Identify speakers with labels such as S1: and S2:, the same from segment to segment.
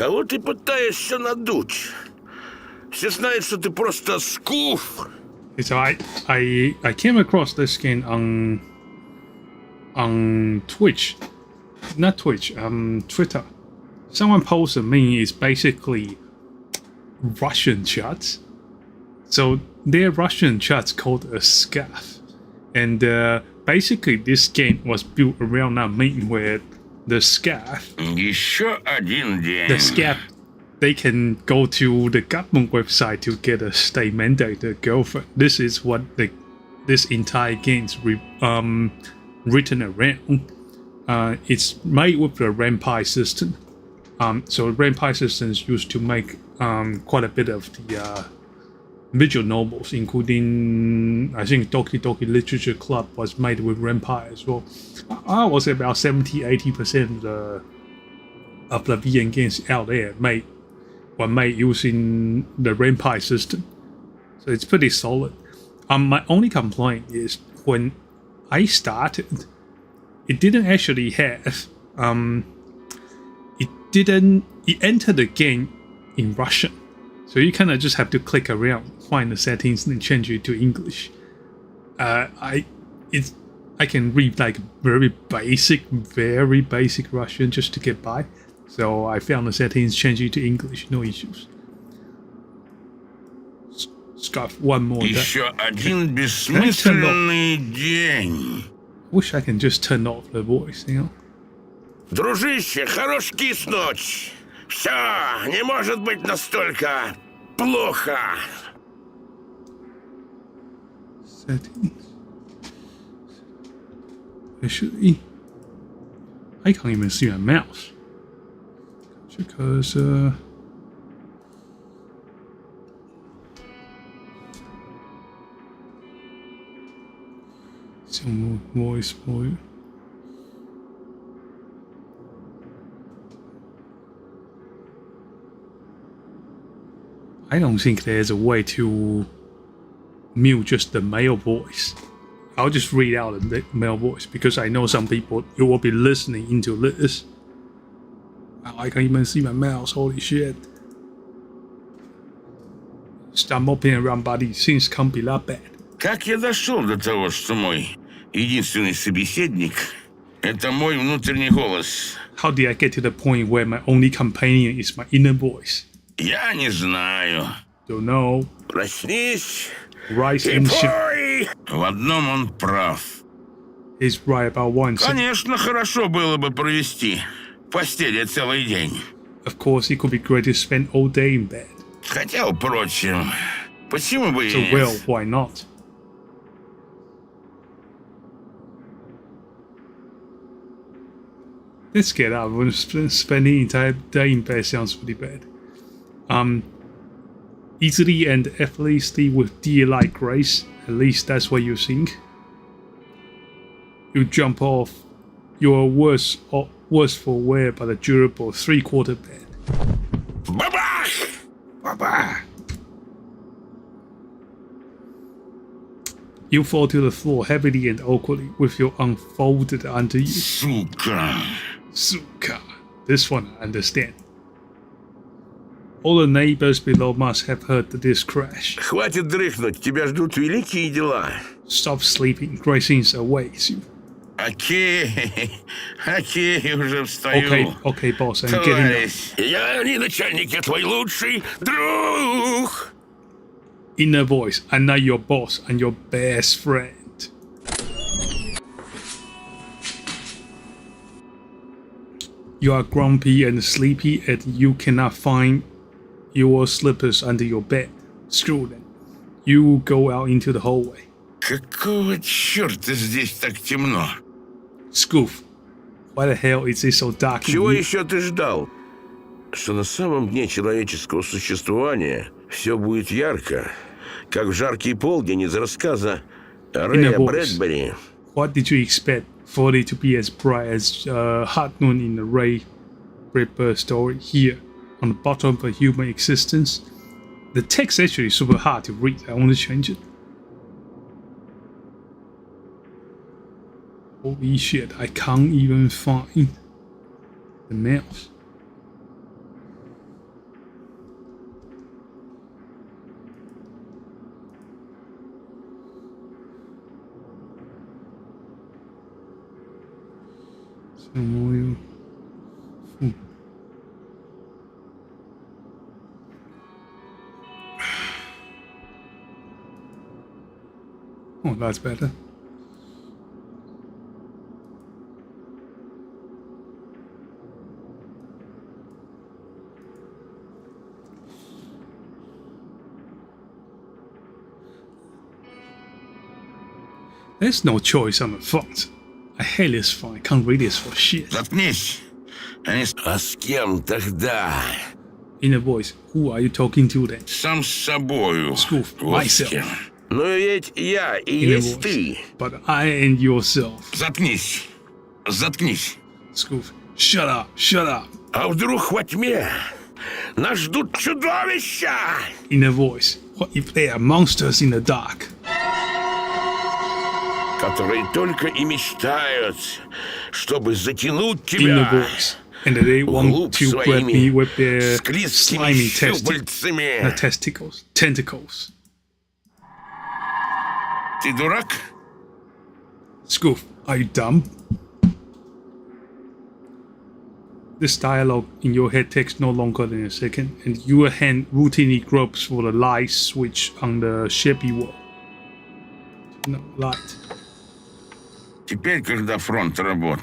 S1: Кого ты пытаешься надуть? Все знают, что ты просто скуф.
S2: So I came across this game on Twitch, not Twitch, Twitter. Someone posted me is basically Russian chats. So their Russian chats called a skuf, and basically this game was built around that meme where the skuf,
S1: Еще один день.
S2: the skuf, they can go to the government website to get a state mandated girlfriend. This is what this entire game's written around. It's made with the rampire system. So rampire systems used to make quite a bit of the visual novels, including I think Doki Doki Literature Club was made with rampire as well. I was about 70-80% of the VN games out there were made using the rampire system, so it's pretty solid. My only complaint is when I started, it didn't actually have it entered the game in Russian, so you kind of just have to click around, find the settings, and change it to English. I can read like very basic Russian just to get by, so I found the settings, change it to English, no issues. Skoof, one more.
S1: Еще один бессмысленный день.
S2: Wish I can just turn off the voice, you know.
S1: Дружище, хорош киснуть. Все, не может быть настолько плохо.
S2: Settings. Actually, I can't even see my mouse. Because some voice. I don't think there's a way to mute just the male voice. I'll just read out the male voice because I know some people you will be listening into this. I can't even see my mouse, holy shit. Stop moping around, buddy. Things can't be that bad.
S1: Как я дошел до того, что мой единственный собеседник — это мой внутренний голос?
S2: How did I get to the point where my only companion is my inner voice?
S1: Я не знаю.
S2: Don't know.
S1: Проснись
S2: Rise
S1: и
S2: and shine.
S1: пой. В одном он прав.
S2: He's right about one thing.
S1: Конечно, хорошо было бы провести в постели целый день.
S2: Of course, it could be great to spend all day in bed.
S1: Хотя, впрочем, почему бы и
S2: So,
S1: нет?
S2: well, why not? Let's get out. Spending the entire day in bed sounds pretty bad. Easily and effortlessly with deer-like grace. At least that's what you think. You jump off your worse for wear but a durable 3/4 bed.
S1: Бабах! Бабах!
S2: You fall to the floor heavily and awkwardly with your unfolded under you.
S1: Сука!
S2: Suka. This one I understand. All the neighbors below must have heard this crash.
S1: Хватит дрыхнуть, тебя ждут великие дела.
S2: Stop sleeping. Great things awaits you.
S1: Окей, уже встаю.
S2: Okay, boss, I'm getting up.
S1: Товарищ, я не начальник, я твой лучший друг.
S2: Inner voice, I'm not your boss, I'm your best friend. You are grumpy and sleepy and you cannot find your slippers under your bed. Screw them. You go out into the hallway.
S1: Какого черта здесь так темно?
S2: Skoof, why the hell is it so dark in
S1: Чего
S2: here?
S1: еще ты ждал? Что на самом дне человеческого существования все будет ярко, как в жаркий полдень из рассказа Рэя Брэдбери.
S2: What did you expect for it to be as bright as hot noon in the Ray Bradbury story here on the bottom of a human existence? The text actually is super hard to read. I want to change it. Holy shit, I can't even find the mouse. Samuel. Oh, that's better. There's no choice on the front. I hate this font. I can't read this for shit.
S1: Заткнись. А с кем тогда?
S2: In a voice, who are you talking to then?
S1: Сам с собою.
S2: Skoof,
S1: Вот с
S2: myself.
S1: кем. Но ведь я и
S2: In a
S1: есть
S2: voice,
S1: ты.
S2: but I and yourself.
S1: Заткнись. Заткнись.
S2: Skoof, shut up, shut up.
S1: А вдруг во тьме нас ждут чудовища?
S2: In a voice, what if they are monsters in the dark?
S1: Которые только и мечтают, чтобы затянуть
S2: In a
S1: тебя
S2: voice, and they want
S1: вглубь
S2: to grab me
S1: своими
S2: with their
S1: склизкими
S2: slimy
S1: щупальцами.
S2: tentacles.
S1: Ты дурак?
S2: Skoof, are you dumb? This dialogue in your head takes no longer than a second, and your hand routinely gropes for the light switch on the shabby wall. No light.
S1: Теперь, когда фронт работ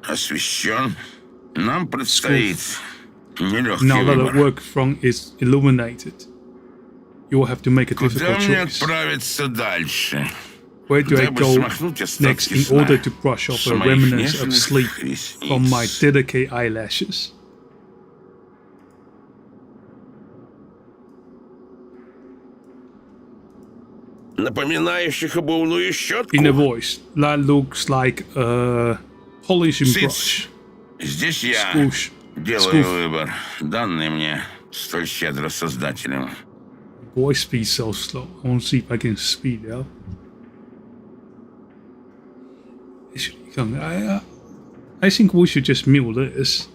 S1: освещен, нам предстоит нелегкий
S2: Now that the
S1: выбор.
S2: work front is illuminated, you will have to make a
S1: Куда
S2: difficult
S1: мне
S2: choice.
S1: отправиться дальше?
S2: Where do I
S1: Дабы
S2: go
S1: смахнуть
S2: next
S1: остатки
S2: in
S1: сна
S2: order to brush off
S1: с
S2: the
S1: моих
S2: remnants of
S1: нежных
S2: sleep from my
S1: ресниц?
S2: delicate eyelashes?
S1: Напоминающих обувную щетку?
S2: In a voice that looks like a polishing
S1: Сыц.
S2: brush.
S1: Здесь я
S2: Skoof.
S1: делаю
S2: Skoof.
S1: выбор, данный мне столь щедро Создателем.
S2: Voice speed so slow. I want to see if I can speed it up. I think we should just mute this.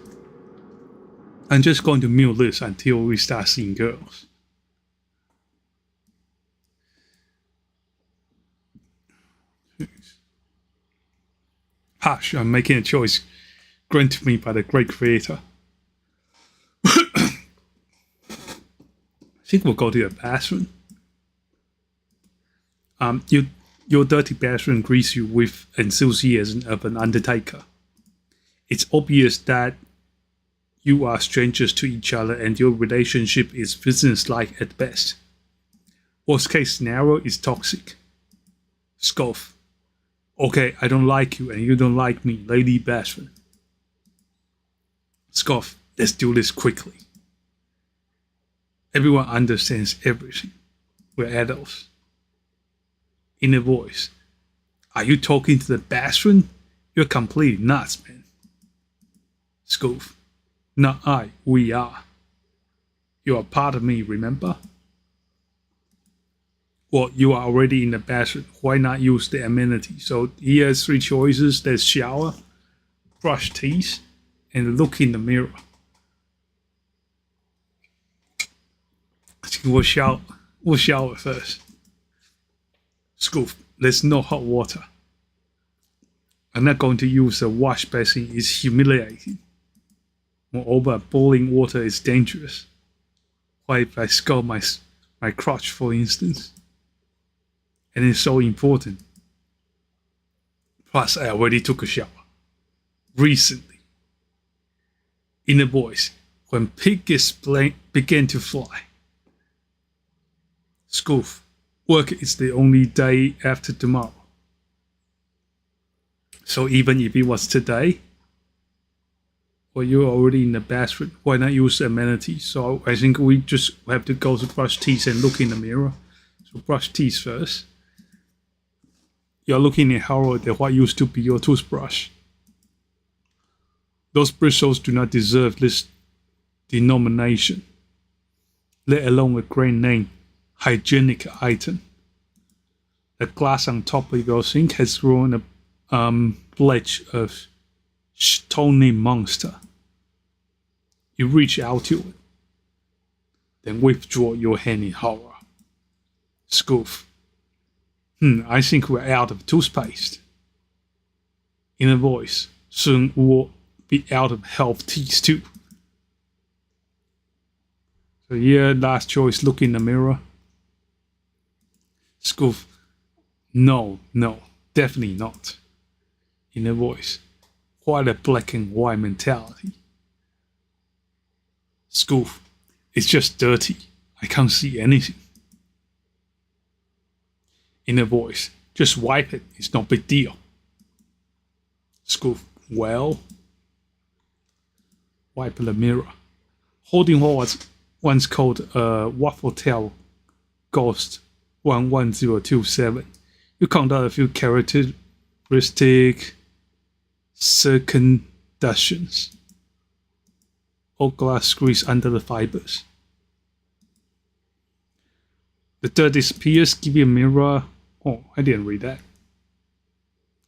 S2: I'm just going to mute this until we start seeing girls. Hush, I'm making a choice granted me by the great creator. I think we'll go to the bathroom. Your dirty bathroom greets you with enthusiasm of an undertaker. It's obvious that you are strangers to each other and your relationship is businesslike at best. Worst case scenario is toxic. Skoof. Okay, I don't like you and you don't like me, Lady Bathroom. Skoof, let's do this quickly. Everyone understands everything. We're adults. In a voice, are you talking to the bathroom? You're completely nuts, man. Skoof, not I, we are. You are part of me, remember? Well, you are already in the bathroom. Why not use the amenity? So he has three choices. There's shower, brush teeth, and look in the mirror. I think we'll shower first. Skoof, there's no hot water. I'm not going to use a wash basin. It's humiliating. Moreover, boiling water is dangerous. Why if I scald my crotch, for instance? And it's so important. Plus, I already took a shower. Recently. In a voice, when pigs began to fly. Skoof, work is the only day after tomorrow. So even if it was today, well, you're already in the bathroom. Why not use the amenities? So I think we just have to go to brush teeth and look in the mirror. So brush teeth first. You're looking at horror at what used to be your toothbrush. Those bristles do not deserve this denomination, let alone a great name, hygienic item. The glass on top of your sink has grown a pledge of stony monster. You reach out to it, then withdraw your hand in horror. Skoof. I think we're out of toothpaste. In a voice, Soon we'll be out of health teas too. So yeah, last choice, look in the mirror. Skoof, no, definitely not. Inner voice, quite a black and white mentality. Skoof, it's just dirty. I can't see anything. Inner voice, just wipe it. It's no big deal. Skoof, well, wipe the mirror. Holding what was once called a waffle tail ghost 11027. You count out a few characteristic circumstances. All glass squeeze under the fibers. The dirt disappears, giving a mirror. Oh, I didn't read that.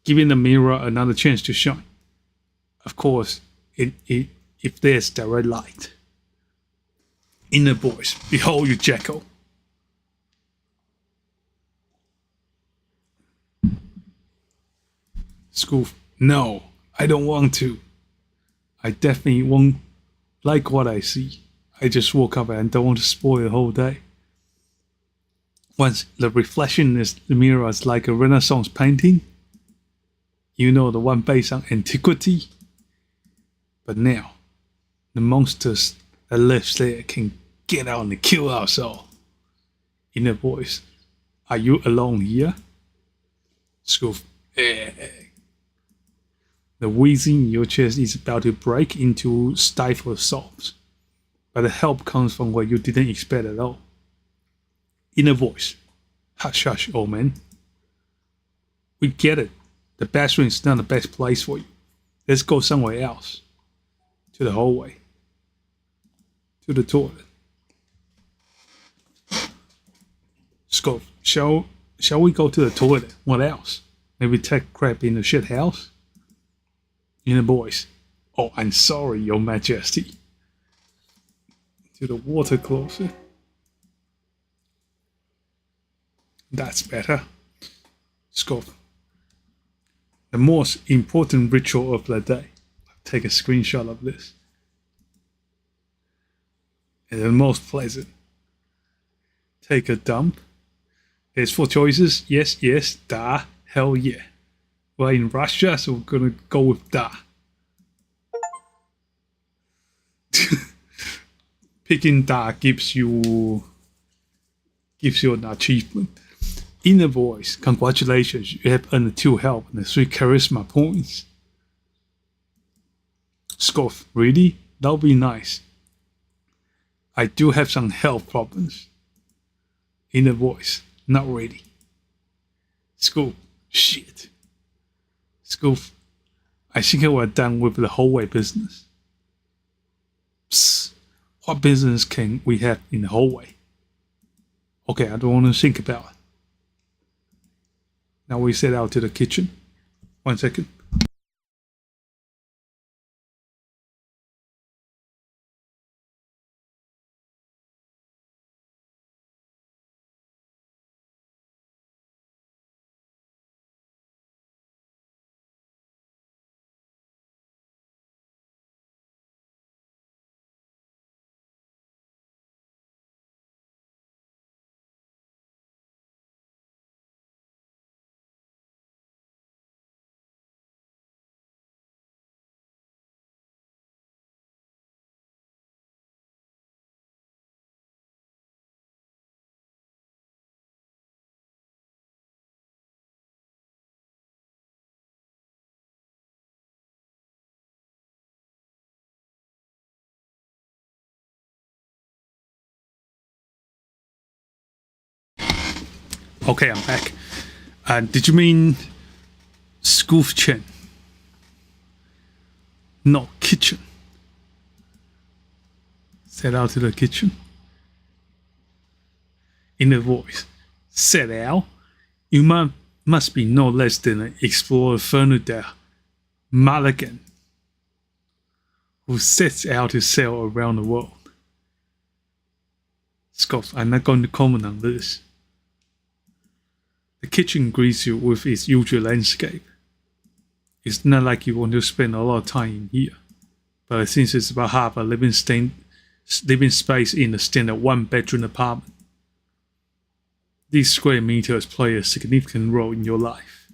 S2: Giving the mirror another chance to shine. Of course, if there's direct light. Inner voice, behold you, Jekyll. Skoof, no, I don't want to. I definitely won't like what I see. I just woke up and don't want to spoil the whole day. Once the reflection in the mirror is like a Renaissance painting, you know, the one based on antiquity. But now, the monsters that live there can get out and kill us all. Inner voice, are you alone here? Skoof, The wheezing in your chest is about to break into stifled sobs, but the help comes from where you didn't expect at all. Inner voice, hush hush, old man. We get it. The bathroom is not the best place for you. Let's go somewhere else. To the hallway. To the toilet. Skoof, shall we go to the toilet? What else? Maybe take crap in the shit house? Inner voice, oh, I'm sorry, your majesty. To the water closet. That's better. Skoof, the most important ritual of the day. Take a screenshot of this. And the most pleasant. Take a dump. There's 4 choices. Yes, da, hell yeah. We're in Russia, so we're gonna go with da. Picking da gives you an achievement. Inner voice, congratulations, you have earned 2 help and 3 charisma points. Skoof, really? That'll be nice. I do have some health problems. Inner voice, not really. Skoof, shit. Skoof, I think we're done with the hallway business. Psst, what business can we have in the hallway? Okay, I don't want to think about it. Now we set out to the kitchen. 1 second. Okay, I'm back. Did you mean Skoof Chen? No, kitchen. Set out to the kitchen. Inner voice. Set out? You must be no less than an explorer Fernandel Mulligan, who sets out to sail around the world. Skoof, I'm not going to comment on this. The kitchen greets you with its usual landscape. It's not like you want to spend a lot of time in here, but since it's about half a living space in a standard one-bedroom apartment, these square meters play a significant role in your life.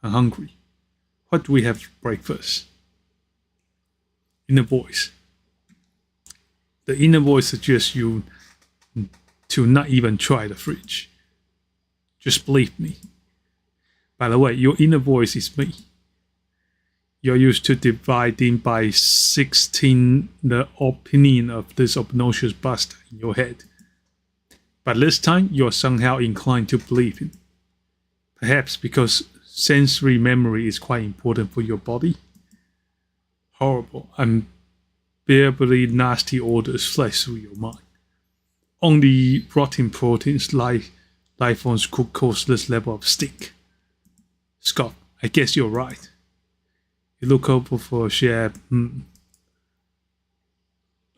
S2: I'm hungry. What do we have for breakfast? Inner voice. The inner voice suggests you to not even try the fridge. Just believe me. By the way, your inner voice is me. You're used to dividing by 16 the opinion of this obnoxious bastard in your head. But this time, you're somehow inclined to believe him. Perhaps because sensory memory is quite important for your body. Horrible, unbearably nasty orders flash through your mind. Only rotten proteins life forms could cause this level of stink. Scott, I guess you're right. You look over for a share.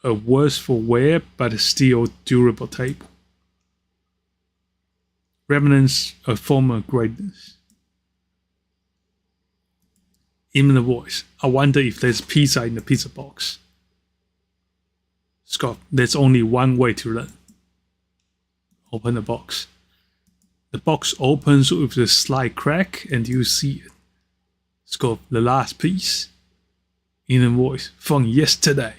S2: A worse for wear, but still durable table. Remnants of former greatness. In the voice, I wonder if there's pizza in the pizza box. Scott, there's only one way to learn. Open the box. The box opens with a slight crack and you see it. Scott, the last piece. In a voice, from yesterday.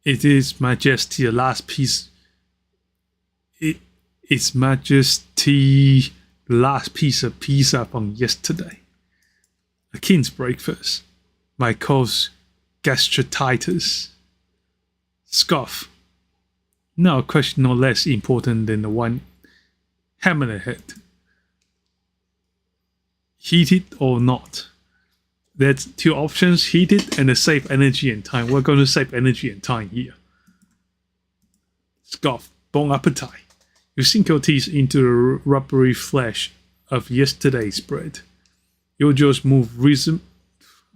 S2: It is Majesty, the last piece. It's Majesty, the last piece of pizza from yesterday. A king's breakfast might cause gastritis. Skoof. Now a question no less important than the one hammer head. Heated or not? There's two options, heated and save energy and time. We're going to save energy and time here. Skoof, bon appetit. You sink your teeth into the rubbery flesh of yesterday's bread. You just move reason.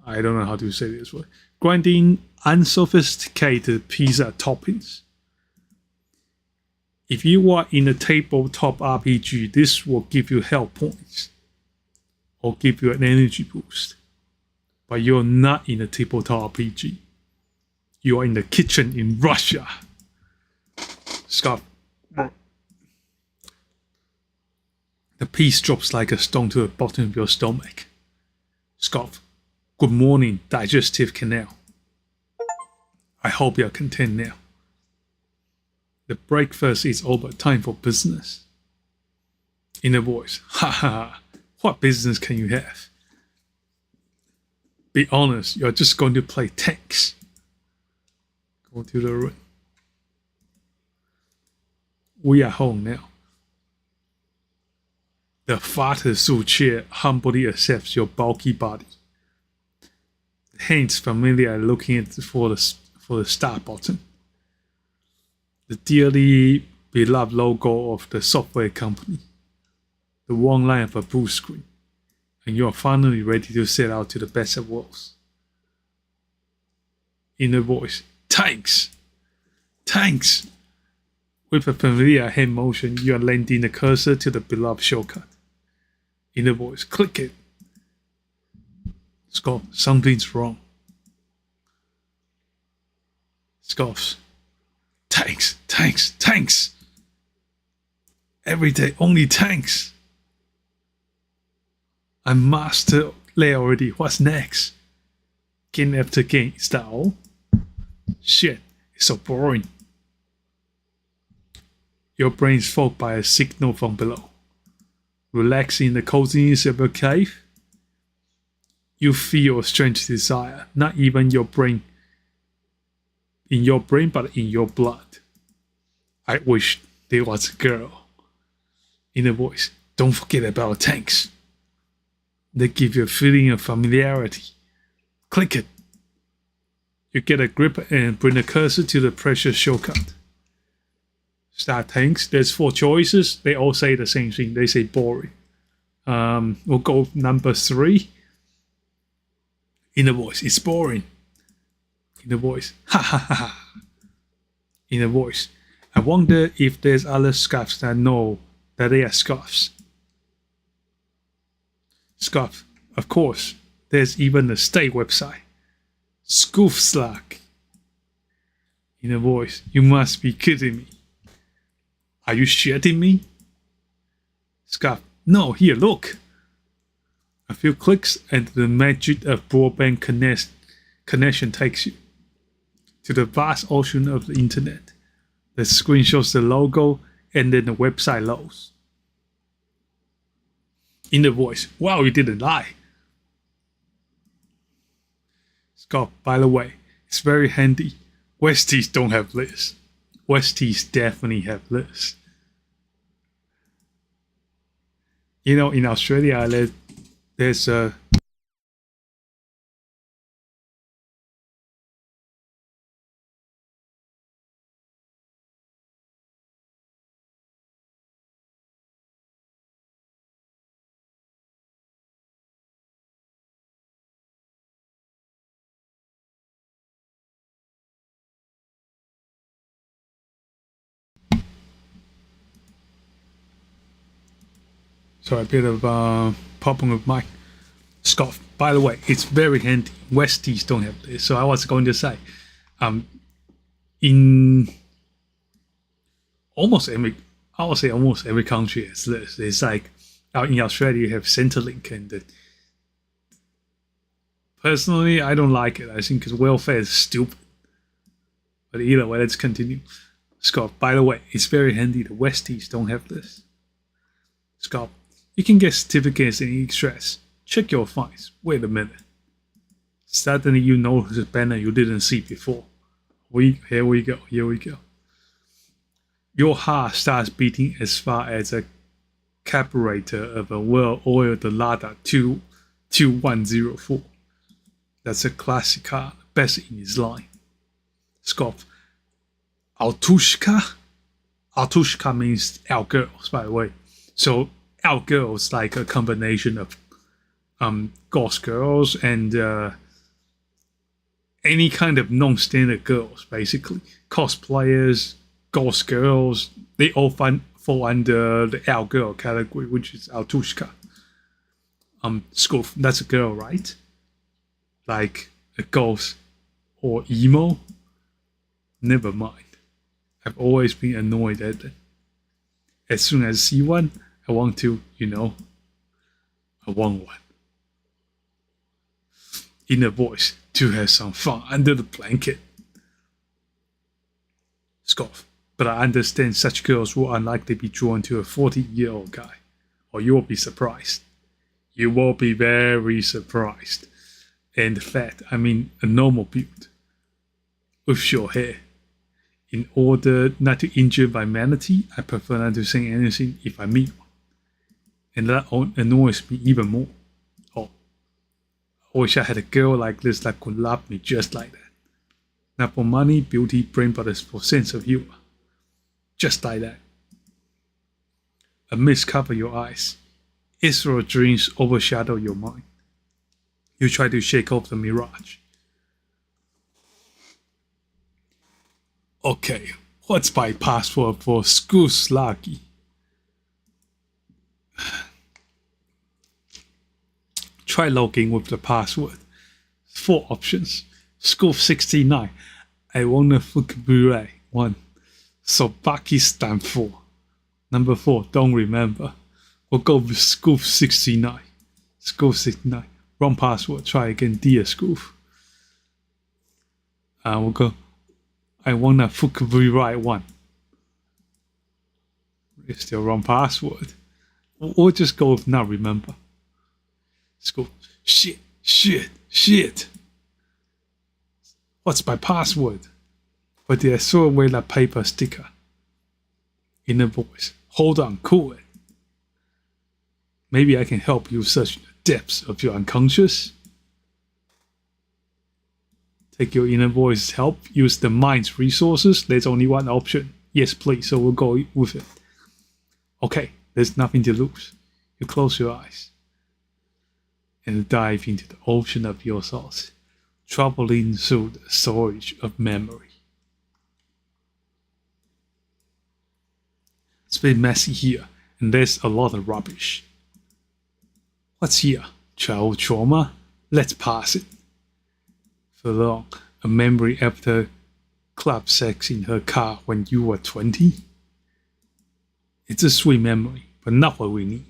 S2: I don't know how to say this word. Grinding unsophisticated pizza toppings. If you are in a tabletop RPG, this will give you health points or give you an energy boost. But you're not in a tabletop RPG. You are in the kitchen in Russia. Scott. The piece drops like a stone to the bottom of your stomach. Scott. Good morning, digestive canal. I hope you're content now. The breakfast is over, time for business. Inner voice, ha ha ha, what business can you have? Be honest, you're just going to play tanks. Go to the room. We are home now. The Vater Su chair humbly accepts your bulky body. The hands familiar looking for the start button. The dearly beloved logo of the software company. The one line of a blue screen. And you are finally ready to set out to the best of worlds. Inner voice, tanks! Tanks! With a familiar hand motion, you are lending the cursor to the beloved shortcut. Inner voice, click it. Scott, something's wrong. Scoffs. Tanks, tanks, tanks. Every day, only tanks. I'm master there already. What's next? Game after game. Is that all? Shit, it's so boring. Your brain's fogged by a signal from below. Relaxing in the coziness of your cave. You feel a strange desire, not even in your brain, but in your blood. I wish there was a girl. Inner voice, don't forget about tanks. They give you a feeling of familiarity. Click it. You get a grip and bring the cursor to the pressure shortcut. Start tanks. There's 4 choices. They all say the same thing. They say boring. We'll go number 3. Inner voice, it's boring. Inner voice, ha ha ha ha. Inner voice, I wonder if there's other skufs that know that they are skufs. Skuf, Of course, there's even a state website. Skoof. In a voice, you must be kidding me. Are you shitting me? Skoof, no, here, look. A few clicks and the magic of broadband connection takes you to the vast ocean of the internet. The screen shows the logo and then the website loads. In the voice, wow, you didn't lie. Scott, by the way, it's very handy. Westies don't have this. Westies definitely have this. You know, in Australia, there's a sorry, a bit of problem with my Scott. By the way, it's very handy. Westies don't have this. So I was going to say, in almost every, I would say almost every country has this. It's like in Australia you have Centrelink, and personally I don't like it. I think because welfare is stupid. But either way, let's continue. Scott, by the way, it's very handy. The Westies don't have this. Scott, you can get certificates and extras. Check your files. Wait a minute. Suddenly you notice a banner you didn't see before. Here we go. Your heart starts beating as far as a carburetor of a well-oiled Lada 2104. That's a classic car, best in its line. Scott, Altushka? Altushka means outgirls, by the way. So outgirls like a combination of ghost girls and any kind of non-standard girls, basically. Cosplayers, ghost girls, they all fall under the outgirl category, which is Altushka. Skoof, that's a girl, right? Like a ghost or emo? Never mind. I've always been annoyed at it. As soon as I see one, I want to, I want one. In a voice, to have some fun under the blanket. Scoff, but I understand such girls will unlikely be drawn to a 40-year-old guy, or you will be surprised. You will be very surprised. And fat, I mean a normal build, with short hair. In order not to injure my vanity, I prefer not to say anything if I meet one. And that annoys me even more. Oh, I wish I had a girl like this that could love me just like that. Not for money, beauty, brain, but for sense of humor. Just like that. A mist covers your eyes. Ethereal dreams overshadow your mind. You try to shake off the mirage. Okay, what's my password for Skoof? Try logging with the password. 4 options. Skoof69. I want a vocabulary. 1. Sobakistan 4. Number 4. Don't remember. We'll go with Skoof69. Skoof69. Wrong password. Try again. Dear Skoof. We'll go. I want a vocabulary 1. It's still wrong password. We'll just go with not remember. Skoof. Shit. What's my password? But I threw away that paper sticker. In a voice. Hold on, cool it. Maybe I can help you search the depths of your unconscious. Take your inner voice help. Use the mind's resources. There's only one option. Yes, please. So we'll go with it. Okay, there's nothing to lose. You close your eyes and dive into the ocean of your thoughts, traveling through the storage of memory. It's a bit messy here, and there's a lot of rubbish. What's here? Child trauma? Let's pass it. For long, a memory after club sex in her car when you were 20? It's a sweet memory, but not what we need.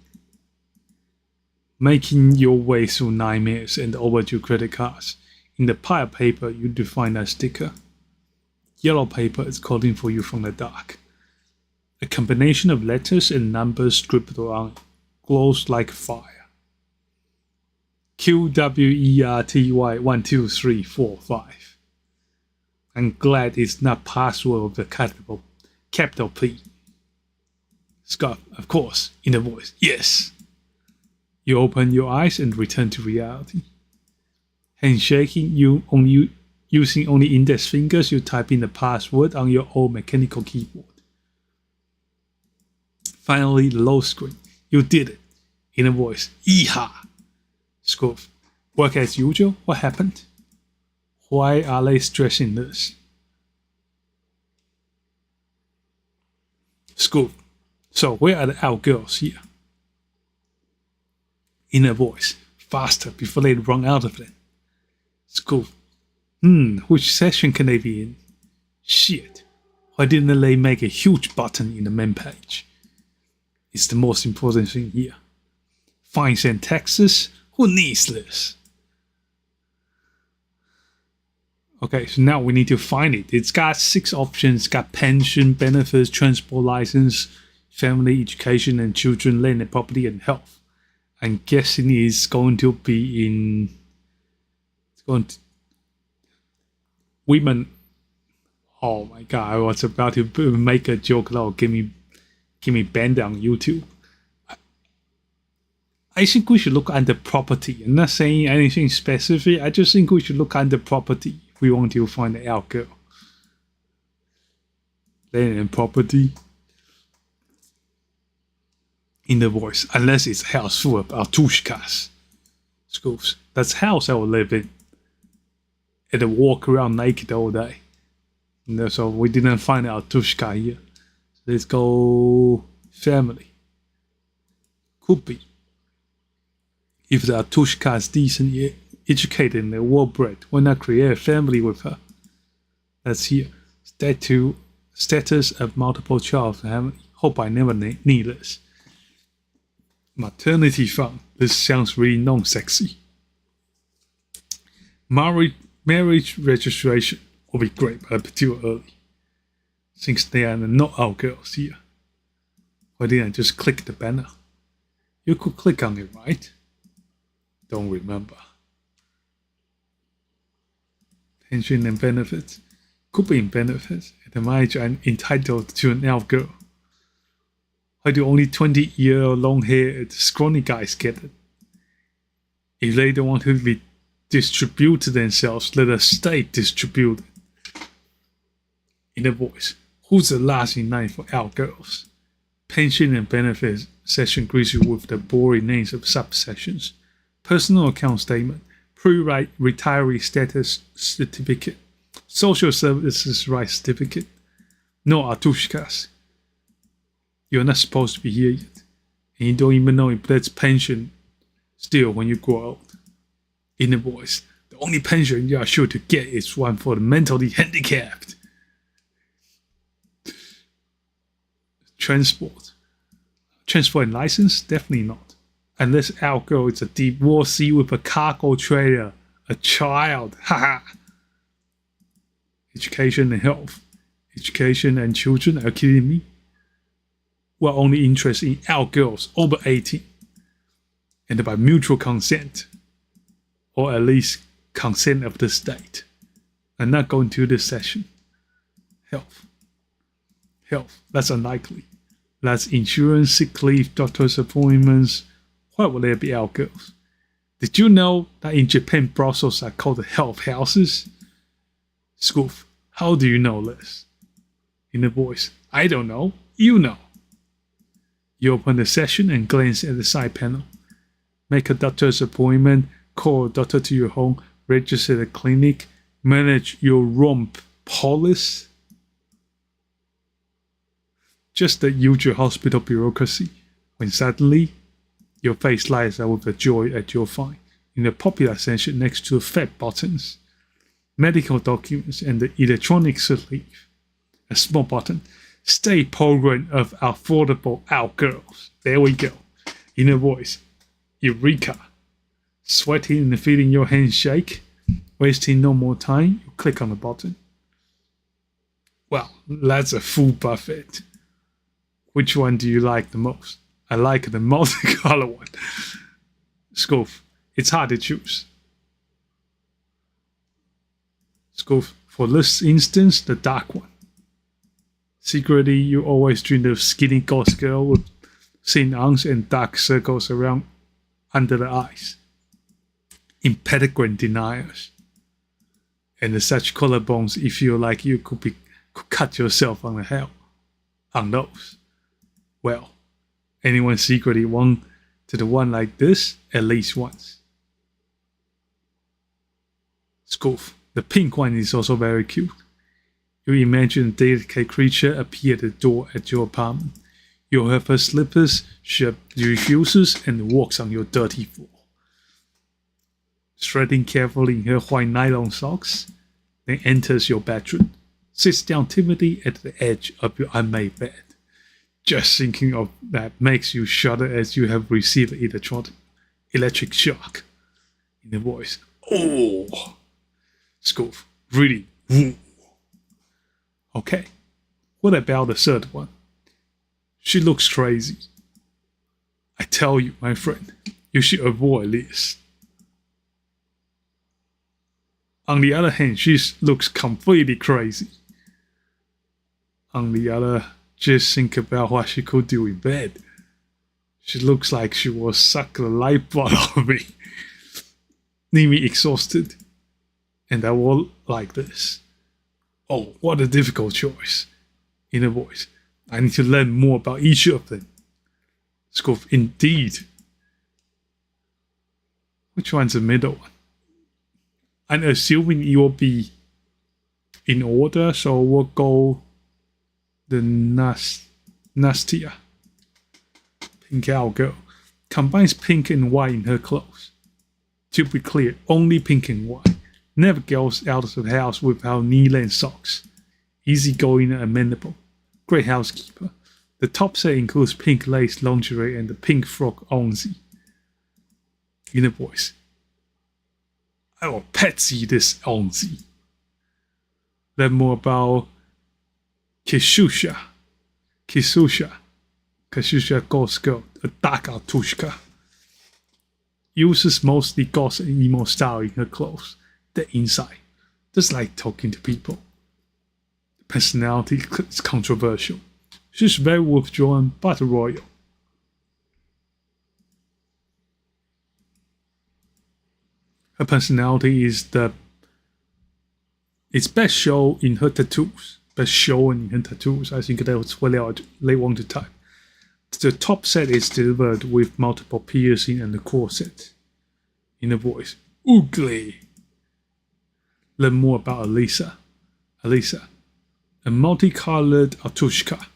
S2: Making your way through nightmares and overdue credit cards. In the pile of paper, you define a sticker. Yellow paper is calling for you from the dark. A combination of letters and numbers scribbled on it glows like fire. QWERTY 12345. I'm glad it's not password of the capital P. Scott, of course, in a voice, yes. You open your eyes and return to reality. Handshaking, using only index fingers, you type in the password on your old mechanical keyboard. Finally, the load screen. You did it. In a voice, yeehaw. Skoof, work as usual? What happened? Why are they stressing this? Skoof, so where are the out girls here? In a voice, faster before they run out of them. Skoof, which session can they be in? Shit, why didn't they make a huge button in the main page? It's the most important thing here. Fines and taxes? Who needs this? Okay, so now we need to find it. It's got 6 options. It's got pension, benefits, transport license, family, education, and children, land and property, and health. I'm guessing it's going to be in... It's going to... Women... Oh my god, I was about to make a joke that will give me banned on YouTube. I think we should look under property. I'm not saying anything specific. I just think we should look under property if we want to find the out girl. Land and property. In the voice, unless it's a house full of artushkas. Skufs. That's house I will live in. And walk around naked all day. So we didn't find an artushka here. Let's go family. Could be. If the artushka is decently educated and well-bred, why not create a family with her? That's here. Status of multiple child family. Hope I never need this. Maternity fund. This sounds really non-sexy. Marriage registration will be great, but a bit too early. Since there are no out girls here. Why didn't I just click the banner? You could click on it, right? Don't remember. Pension and benefits. Could be in benefits. At my age, I'm entitled to an out girl. Why do only 20-year-old long-haired scrawny guys get it? If they don't want to be distributed themselves, let us stay distributed. In a voice, who's the last in line for out girls? Pension and benefits section greets you with the boring names of subsections. Personal account statement, pre-retiree status certificate, social services rights certificate. No artushkas. You're not supposed to be here yet. And you don't even know if that's pension still when you grow old. In a voice, the only pension you are sure to get is one for the mentally handicapped. Transport and license? Definitely not. Unless our girl is a divorcee with a cargo trailer. A child. Haha. Education and health. Education and children? Are you kidding me? We're only interested in our girls over 18. And by mutual consent. Or at least consent of the state. I'm not going to this session. Health. That's unlikely. That's insurance, sick leave, doctor's appointments. Why would there be out girls? Did you know that in Japan brothels are called health houses? Skoof, how do you know this? In a voice, I don't know, you know. You open the session and glance at the side panel. Make a doctor's appointment, call a doctor to your home, register at a clinic, manage your rump policy. Just the usual hospital bureaucracy, when suddenly Your face lights up with the joy at your find. In the popular section next to fact buttons, medical documents, and the electronic sleeve, a small button, State Program of Affordable Outgirls. There we go. Inner voice, Eureka. Sweating and feeling your hands shake. Wasting no more time, you click on the button. Well, that's a full buffet. Which one do you like the most? I like the multicolor one. Skoof, it's hard to choose. Skoof, for this instance, the dark one. Secretly, you always dream of skinny ghost girl with thin arms and dark circles around under the eyes. Impetigrant deniers. And such collarbones, you feel like you could cut yourself on the hell on those. Well, anyone secretly wanted the one like this at least once. Skoof, the pink one is also very cute. You imagine a delicate creature appear at the door at your apartment. You have her slippers, she refuses and walks on your dirty floor. Treading carefully in her white nylon socks, then enters your bedroom, sits down timidly at the edge of your unmade bed. Just thinking of that makes you shudder as you have received electric shock. In the voice, oh! Skoof, really? Ooh. Okay, what about the third one? She looks crazy. I tell you, my friend, you should avoid this. On the other hand, she looks completely crazy. On the other, just think about what she could do in bed. She looks like she will suck the lifeblood out of me. Leave me exhausted. And I will like this. Oh, what a difficult choice. In a voice, I need to learn more about each of them. Skoof, indeed. Which one's the middle one? I'm assuming it will be in order, so we'll go the nastier. Pink Owl Girl combines pink and white in her clothes. To be clear, only pink and white. Never goes out of the house without knee-length socks. Easygoing and amenable. Great housekeeper. The top set includes pink lace lingerie and the pink frock onesie. In a voice, I will patsy this onesie. Learn more about Kishusha Ghost Girl, a dark Artushka. Uses mostly goth and emo style in her clothes. The inside, just like talking to people. The personality is controversial. She's very withdrawn but royal. Her personality is it's best shown in her tattoos. Best shown in her tattoos. I think that's what they want to type. The top set is delivered with multiple piercing and the corset. In a voice, ugly. Learn more about Elisa. Elisa, a multicolored Artushka.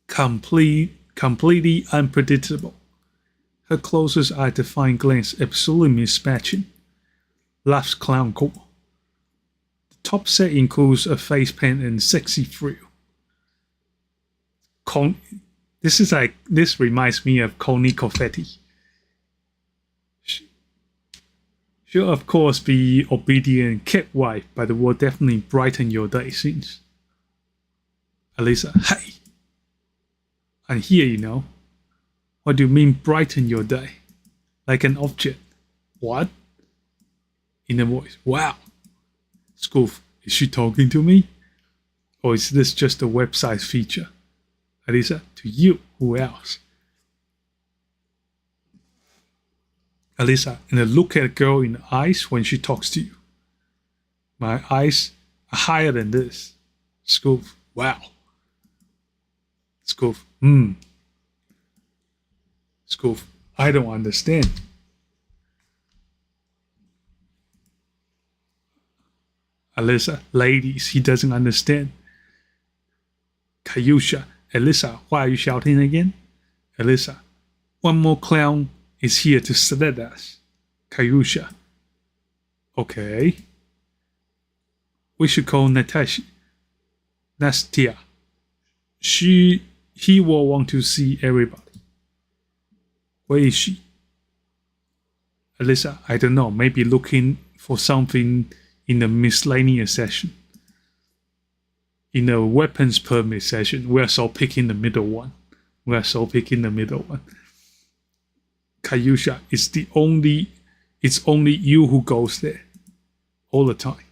S2: Completely unpredictable. Her clothes are at defiant glance absolutely mismatching. Laughs clown core. The top set includes a face paint and sexy frill. This reminds me of Connie Confetti. She'll of course be obedient cat wife, but it will definitely brighten your day since. Elisa, hey! I'm here, you know. What do you mean brighten your day? Like an object. What? In a voice, wow. Skoof, is she talking to me? Or is this just a website feature? Elisa, to you, who else? Elisa, and I look at a girl in the eyes when she talks to you. My eyes are higher than this. Skoof, wow. Skoof, Skoof, I don't understand. Elisa, ladies, he doesn't understand. Kayusha, Elisa, why are you shouting again? Elisa, One more clown is here to select us. Kayusha. Okay. We should call Natasha. Nastia. He will want to see everybody. Where is she? Alyssa, I don't know. Maybe looking for something in the miscellaneous section. In the weapons permit section, we're so picking the middle one. Kayusha, it's only you who goes there. All the time.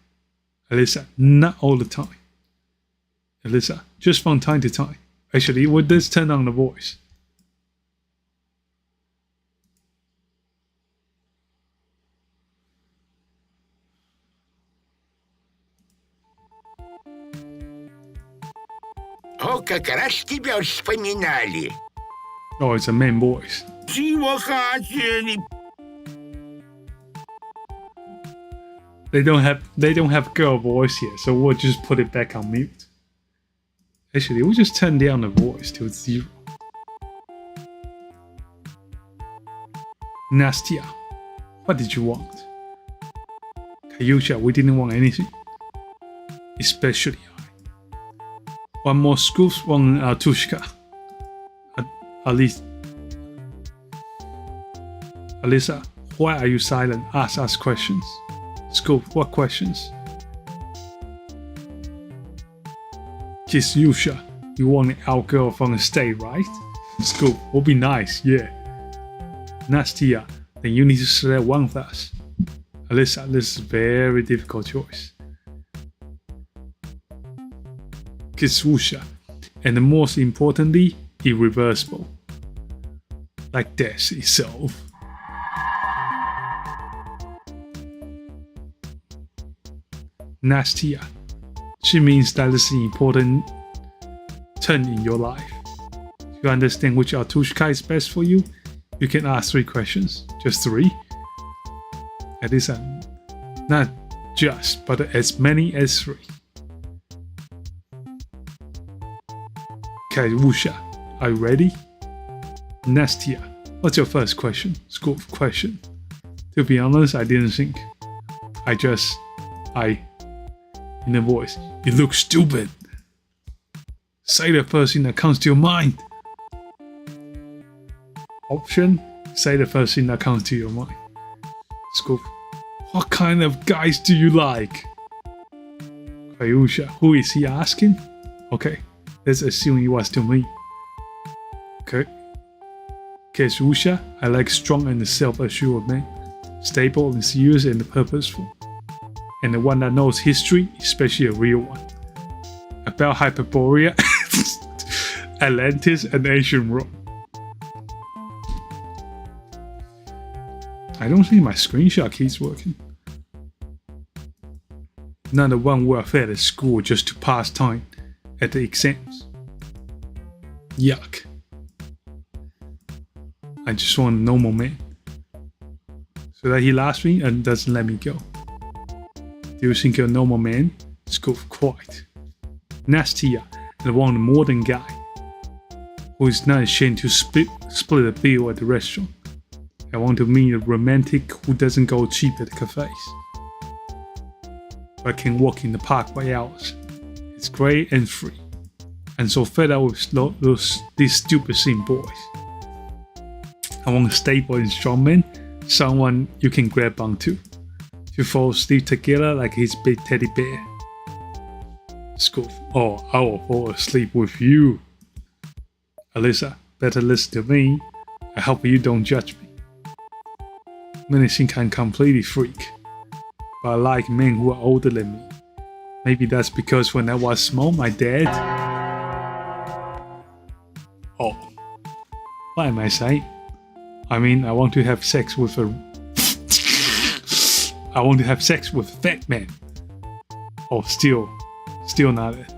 S2: Alyssa, not all the time. Alyssa, just from time to time. Actually, let's turn on the voice.
S3: О, как раз тебя вспоминали.
S2: Oh, it's a man voice.
S1: Чего хотели?
S2: They don't have girl voice here, so we'll just put it back on mute. Actually, we'll just turn down the voice to 0. Nastia, what did you want? Kayusha, we didn't want anything. Especially I. One more Skoof, one Tushka. At least. Alyssa, why are you silent? Ask us questions. Skoof, what questions? Kayusha, you want our girl from the state, right? Skoof, will be nice, yeah. Nastia, then you need to select one of us. Alyssa, this is a very difficult choice. Kayusha, and most importantly, irreversible. Like death itself. Nastia, she means that is an important turn in your life. To understand which Artushka is best for you, you can ask 3 questions. Just 3? That is not just, but as many as 3. Kayusha, are you ready? Nastia, what's your first question? Skoof question. To be honest, I didn't think. In a voice, you look stupid. Say the first thing that comes to your mind. Option, say the first thing that comes to your mind. Skoof, what kind of guys do you like? Kayusha, who is he asking? Okay, let's assume it was to me. Okay. Kayusha, I like strong and self-assured men. Stable and serious and purposeful. And the one that knows history, especially a real one. About Hyperborea, Atlantis, and ancient Rome. I don't think my screenshot keeps working. Not the one where I fed at school just to pass time at the exams. Yuck. I just want a normal man. So that he laughs me and doesn't let me go. Do you think you're a normal man? Skoof, quite. Nastia, and want a modern guy who is not ashamed to split a bill at the restaurant. I want to meet a romantic who doesn't go cheap at the cafes, but can walk in the park by hours. It's great and free. And so fed up with these stupid sim boys. I want a stable and strong man, someone you can grab onto. To fall asleep together like his big teddy bear. Skoof, oh, I will fall asleep with you. Alyssa, better listen to me. I hope you don't judge me. Many think I'm completely freak, but I like men who are older than me. Maybe that's because when I was small, my dad... Oh, what am I saying? I mean, I want to have sex with a fat man. Oh, still not it.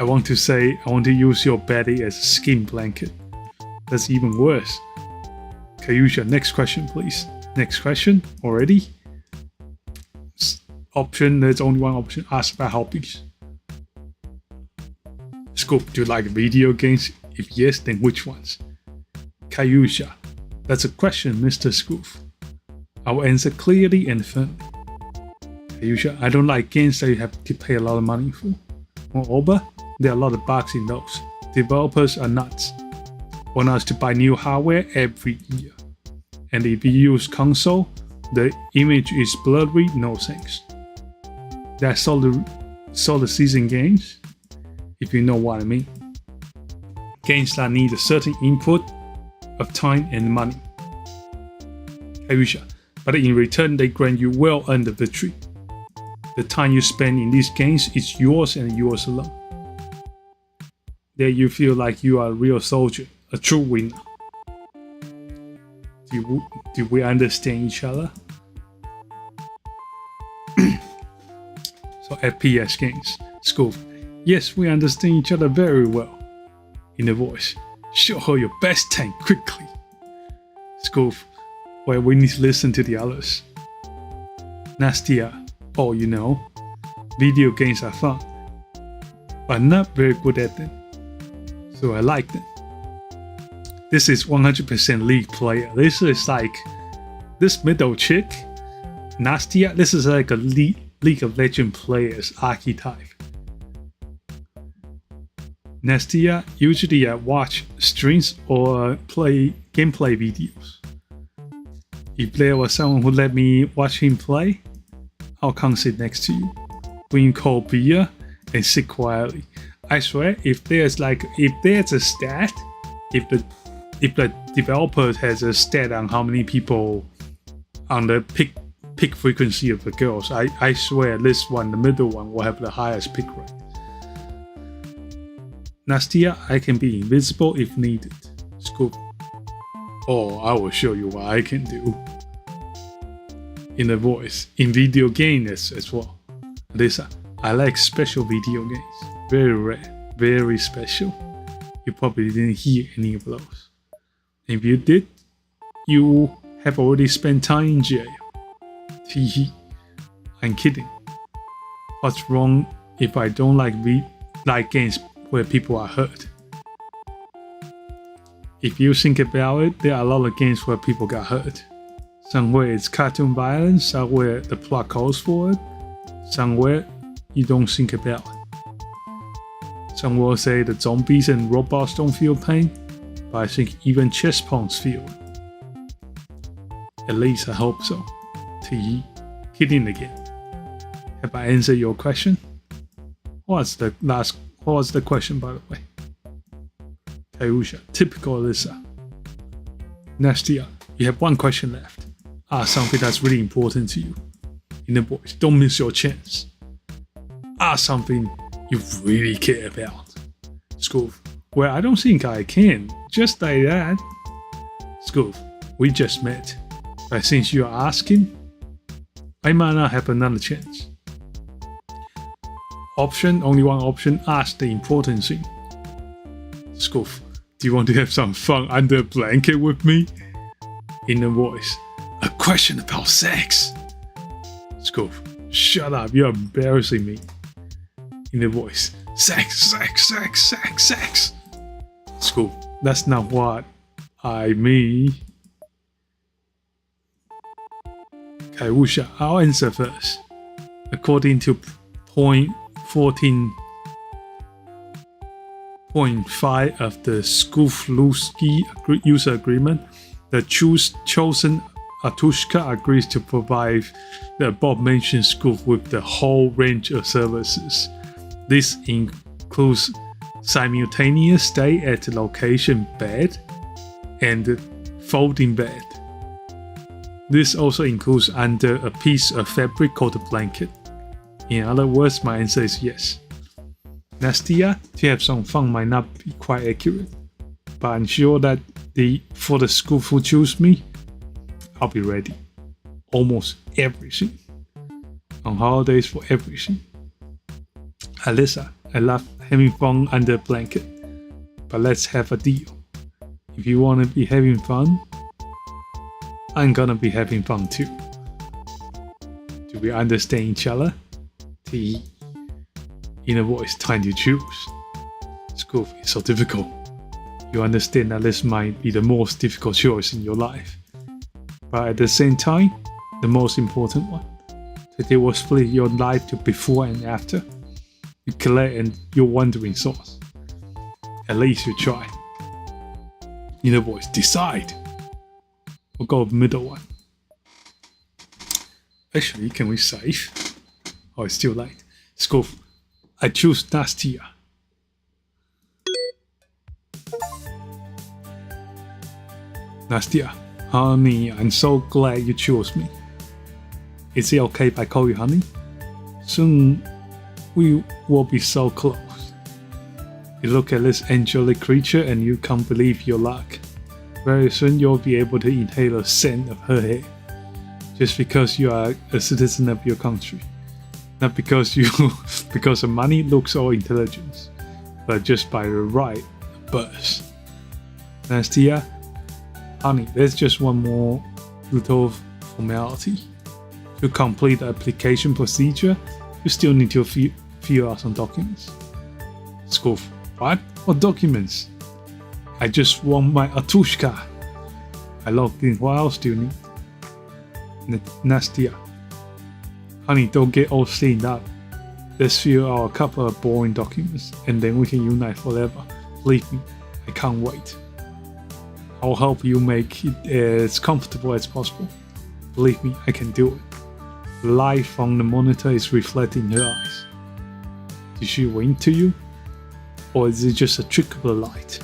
S2: I want to use your body as a skin blanket. That's even worse. Kayusha, next question, please. Next question already? Option, there's only one option. Ask about hobbies. Skoof, do you like video games? If yes, then which ones? Kayusha, that's a question, Mr. Skoof. I will answer clearly and firmly. Kayusha, I don't like games that you have to pay a lot of money for. Moreover, there are a lot of bugs in those. Developers are nuts. Want us to buy new hardware every year. And if you use console, the image is blurry, no thanks. That's all the season games, if you know what I mean. Games that need a certain input of time and money. Kayusha, but in return they grant you well-earned victory. The time you spend in these games is yours and yours alone. There you feel like you are a real soldier, a true winner. Do we understand each other? So FPS games, Skoof. Yes, we understand each other very well. In a voice, show her your best tank quickly. Skoof, well, we need to listen to the others. Nastia, oh, you know, video games are fun, but not very good at them. So I like them. This is 100% League player. This is like this middle chick, Nastia. This is like a League of Legends player's archetype. Nastia, usually I watch streams or play gameplay videos. If there was someone who let me watch him play, I'll come sit next to you, bring cold beer, and sit quietly. I swear, if there's a stat, if the developer has a stat on how many people on the pick frequency of the girls, I swear this one, the middle one, will have the highest pick rate. Nastia, I can be invisible if needed. Skoof. Oh, I will show you what I can do. In a voice, in video games as well. Lisa, I like special video games. Very rare, very special. You probably didn't hear any of those. If you did, you have already spent time in jail. Teehee. I'm kidding. What's wrong if I don't like games where people are hurt? If you think about it, there are a lot of games where people got hurt. Somewhere it's cartoon violence, somewhere the plot calls for it, somewhere you don't think about it. Some will say the zombies and robots don't feel pain, but I think even chest pumps feel it. At least I hope so. Teehee. Kidding again. Have I answered your question? What's the question, by the way? Kayusha, typical Alyssa. Nastia, you have one question left. Ask something that's really important to you. In the boys, don't miss your chance. Ask something you really care about. Skoof, well, I don't think I can. Just like that. Skoof, we just met. But since you're asking, I might not have another chance. Option, only one option, ask the important thing. Skoof, do you want to have some fun under a blanket with me? In a voice, a question about sex. Skoof, shut up, you're embarrassing me. In a voice, sex. Skoof, that's not what I mean. Kayusha, I'll answer first. According to point 14.5 of the Skoof-Lusky user agreement, the chosen Atushka agrees to provide the above-mentioned Skoof with the whole range of services. This includes simultaneous stay at the location bed and folding bed. This also includes under a piece of fabric called a blanket. In other words, my answer is yes. Nastia, to have some fun might not be quite accurate, but I'm sure that for the Skoof who choose me, I'll be ready. Almost everything. On holidays for everything. Alyssa, I love having fun under a blanket, but let's have a deal. If you want to be having fun, I'm gonna be having fun too. Do we understand each other? T. In a voice, time to choose. Skoof is so difficult. You understand that this might be the most difficult choice in your life. But at the same time, the most important one. That they will split your life to before and after. You collect your wandering thoughts. At least you try. Inner voice, decide. We'll go with middle one. Actually, can we save? Oh, it's still late. Skoof, I choose Nastia. Nastia, honey, I'm so glad you chose me. Is it okay if I call you honey? Soon we will be so close. You look at this angelic creature and you can't believe your luck. Very soon you'll be able to inhale the scent of her hair. Just because you are a citizen of your country. Not because because of money, looks, or intelligence. But just by the right birth. Nastia, honey, there's just one more little formality. To complete the application procedure, you still need to fill out some documents. Skoof, what? What documents? I just want my Atushka. I logged in. What else do you need? Nastia, honey, don't get all stained up. Let's fill out a couple of boring documents, and then we can unite forever. Believe me, I can't wait. I'll help you make it as comfortable as possible. Believe me, I can do it. The light from the monitor is reflected in her eyes. Did she wink to you? Or is it just a trick of the light?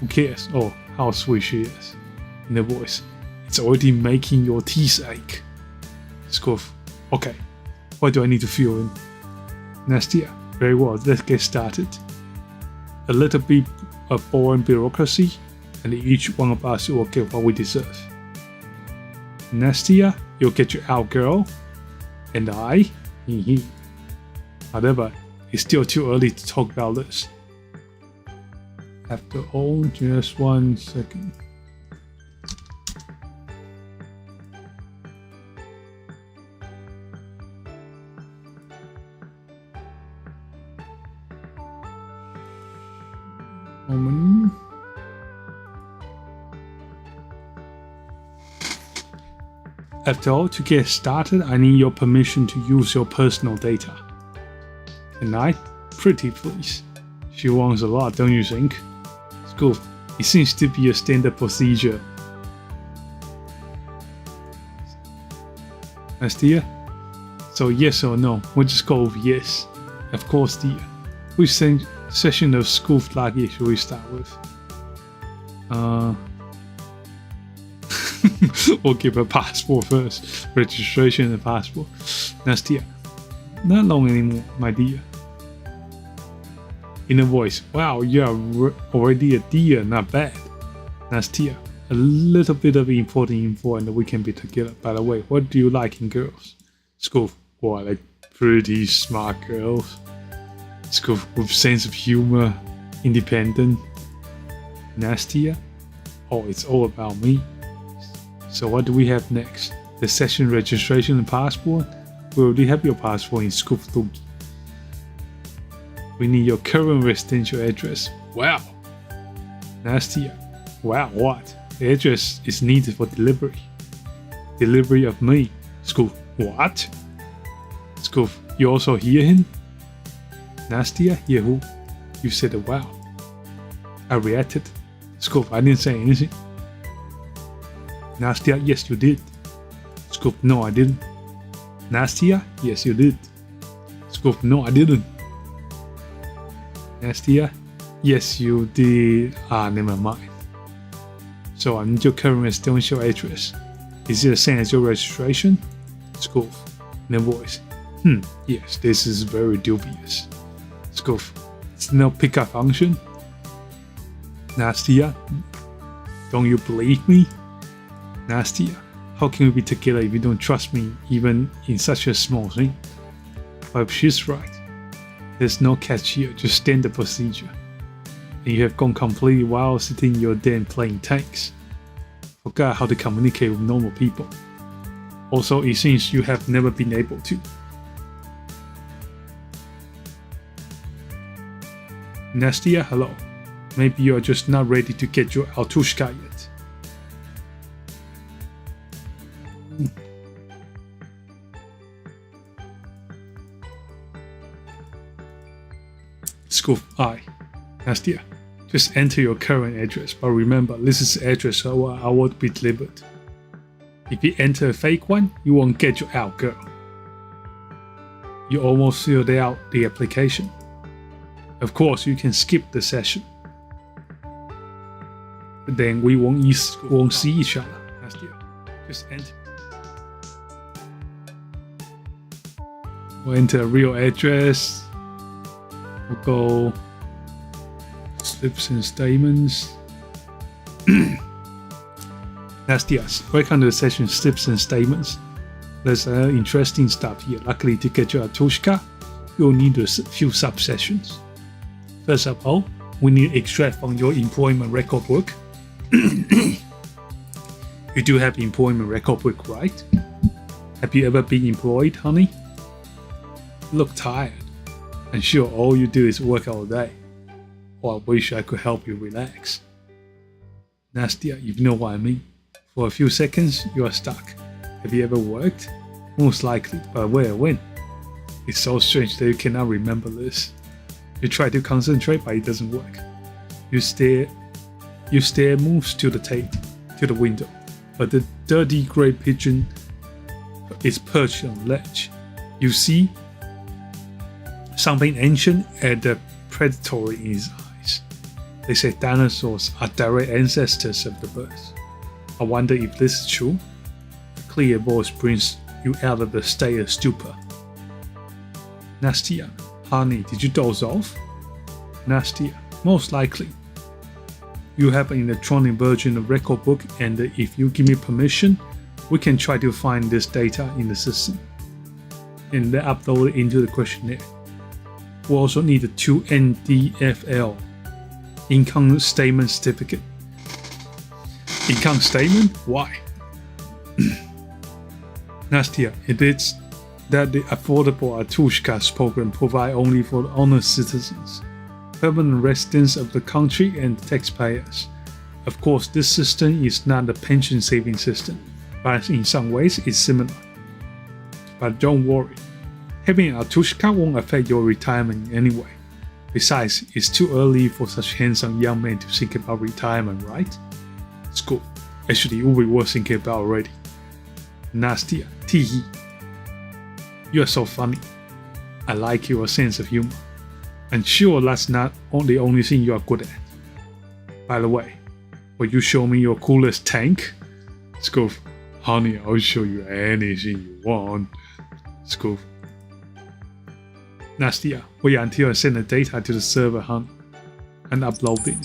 S2: Who cares? Oh, how sweet she is. In the voice, it's already making your teeth ache. Skoof, okay. What do I need to fill in? Nastia, very well, let's get started. A little bit of boring bureaucracy, and each one of us will get what we deserve. Nastia, you'll get your out girl. And I, However, it's still too early to talk about this. After all, just 1 second. Moment. After all, to get started, I need your permission to use your personal data. Can I? Pretty please. She wants a lot, don't you think? Skoof, it seems to be a standard procedure. Nastia? So yes or no? We'll just go with yes. Of course, dear. Which session of Skoof luggage should we start with? We'll give her passport first. Registration and passport. Nastia. Not long anymore, my dear. In a voice, wow, you are already a dear, not bad. Nastia, a little bit of important info and we can be together. By the way, what do you like in girls? Skoof, oh, I like pretty smart girls. Skoof with sense of humor, independent. Nastia, oh, it's all about me. So what do we have next? The session registration and passport? We already have your passport in Skoof Lugi. We need your current residential address. Wow. Nastia. Wow, what? The address is needed for delivery. Delivery of me. Skoof. What? Skoof, you also hear him? Nastia, hear who? You said wow. I reacted. Skoof, I didn't say anything. Nastia, yes you did. Skoof, no I didn't. Nastia, yes you did. Skoof, no I didn't. Nastia, yes you did. Never mind. So I need your current residential address. Is it the same as your registration? Skoof, in a voice. Yes, this is very dubious. Skoof, it's no pickup function. Nastia, don't you believe me? Nastia, how can we be together if you don't trust me even in such a small thing? But if she's right, there's no catch here, just standard procedure. And you have gone completely wild sitting in your den playing tanks. Forgot how to communicate with normal people. Also, it seems you have never been able to. Nastia, hello. Maybe you're just not ready to get your Altushka yet. Skoof I. Nastia. Just enter your current address, but remember, this is the address I will be delivered. If you enter a fake one, you won't get your out, girl. You almost filled out the application. Of course, you can skip the session. But then we won't see each other. Nastia. Just enter. We'll enter a real address. We'll go slips and statements. Nastia, welcome to the session slips and statements. There's interesting stuff here. Luckily, to get your Atushka, you'll need a few subsessions. First of all, we need to extract from your employment record book. You do have employment record book, right? Have you ever been employed, honey? You look tired. And sure, all you do is work all day. Or I wish I could help you relax. Nastia, you know what I mean. For a few seconds, you are stuck. Have you ever worked? Most likely, but where, when? It's so strange that you cannot remember this. You try to concentrate, but it doesn't work. You stare moves to the window, but the dirty grey pigeon is perched on the ledge. You see something ancient and predatory in his eyes. They say dinosaurs are direct ancestors of the birds. I wonder if this is true. A clear voice brings you out of the state of stupor. Nastia, honey, did you doze off? Nastia, most likely. You have an electronic version of record book, and if you give me permission, we can try to find this data in the system and then upload it into the questionnaire. We also need a 2 NDFL income statement certificate. Income statement? Why? Nastia, it is that the Affordable Atushkas program provide only for the honest citizens, permanent residents of the country and taxpayers. Of course, this system is not a pension saving system, but in some ways it's similar. But don't worry, having an Atushka won't affect your retirement anyway. Besides, it's too early for such handsome young men to think about retirement, right? Skoof. Actually, we were thinking about already. Nastia, teehee. You are so funny. I like your sense of humor. And sure, that's not the only thing you are good at. By the way, will you show me your coolest tank? Skoof, honey, I'll show you anything you want. Skoof. Nastia, wait until I send the data to the server, honey, and upload it.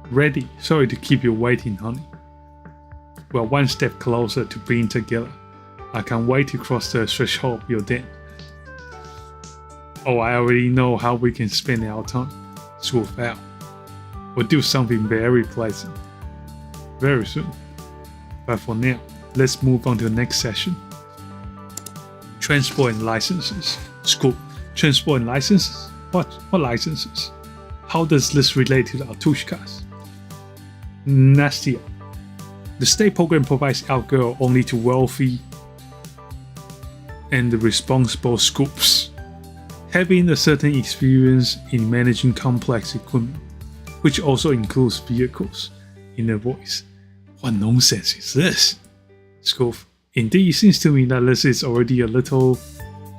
S2: Ready. Sorry to keep you waiting, honey. We're one step closer to being together. I can't wait to cross the threshold of your den. Oh, I already know how we can spend our time. Skoof out. We'll do something very pleasant. Very soon. But for now, let's move on to the next session. Transport and licenses. Skoof. Transport and licenses? What licenses? How does this relate to the Atushkas? Nastia. The state program provides alcohol only to wealthy and responsible skufs, having a certain experience in managing complex equipment, which also includes vehicles. In a voice, what nonsense is this? Skoof. Indeed, it seems to me that this is already a little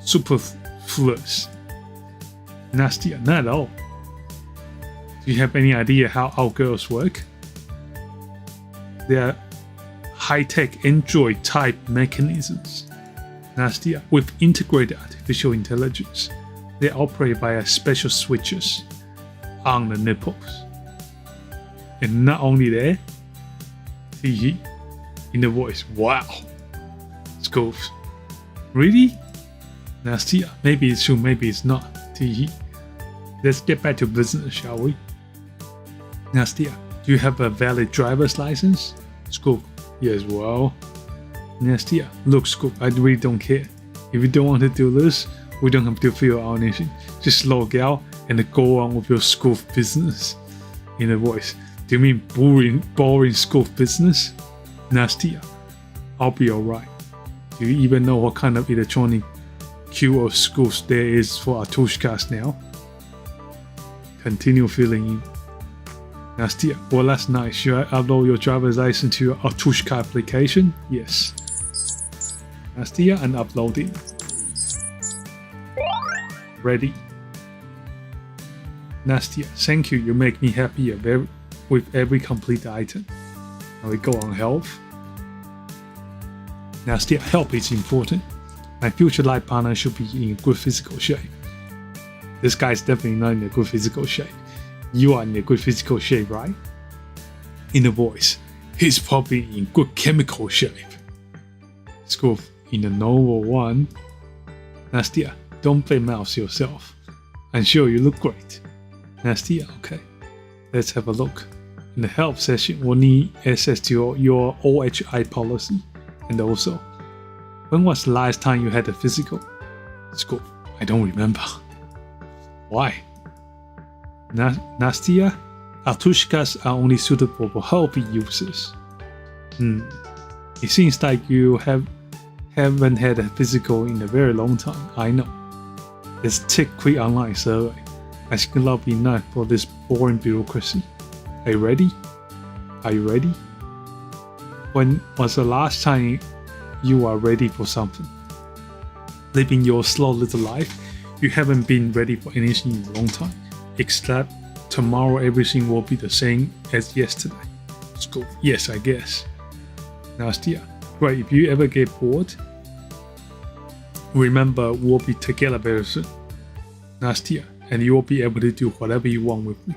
S2: superfluous. Nastia. Not at all. Do you have any idea how our girls work? They are high-tech Android-type mechanisms. Nastia, with integrated artificial intelligence. They operate via special switches on the nipples. And not only that, in the voice, wow. Skoof. Really? Nastia, maybe it's true, maybe it's not. Let's get back to business, shall we? Nastia, do you have a valid driver's license? Skoof. Yes, well. Nastia, look, Skoof, I really don't care. If you don't want to do this, we don't have to fill out anything. Just log out and go on with your Skoof business. In a voice. Do you mean boring Skoof business? Nastia. I'll be alright. Do you even know what kind of electronic queue of Skoofs there is for Atushkas now? Continue filling in. Nastia. Well, that's nice. Should I upload your driver's license to your Atushka application? Yes. Nastia and uploading. Ready. Nastia, thank you. You make me happier with every complete item. Now we go on health. Nastia, health is important. My future life partner should be in good physical shape. This guy's definitely not in a good physical shape. You are in a good physical shape, right? In a voice, he's probably in good chemical shape. Skoof, in the normal one. Nastia, don't play mouse yourself. I'm sure you look great. Nastia, okay. Let's have a look. In the help session, we'll need access to your OHI policy. And also, when was the last time you had a physical? Skoof, I don't remember. Why? Nastia, Atushkas are only suitable for healthy users. It seems like you haven't had a physical in a very long time. I know. Let's take a quick online survey. I think that'll be enough for this boring bureaucracy. Are you ready? Are you ready? When was the last time you are ready for something? Living your slow little life, you haven't been ready for anything in a long time. Except tomorrow everything will be the same as yesterday. Skoof, yes, I guess. Nastia, right, if you ever get bored, remember we'll be together very soon. Nastia, and you will be able to do whatever you want with me.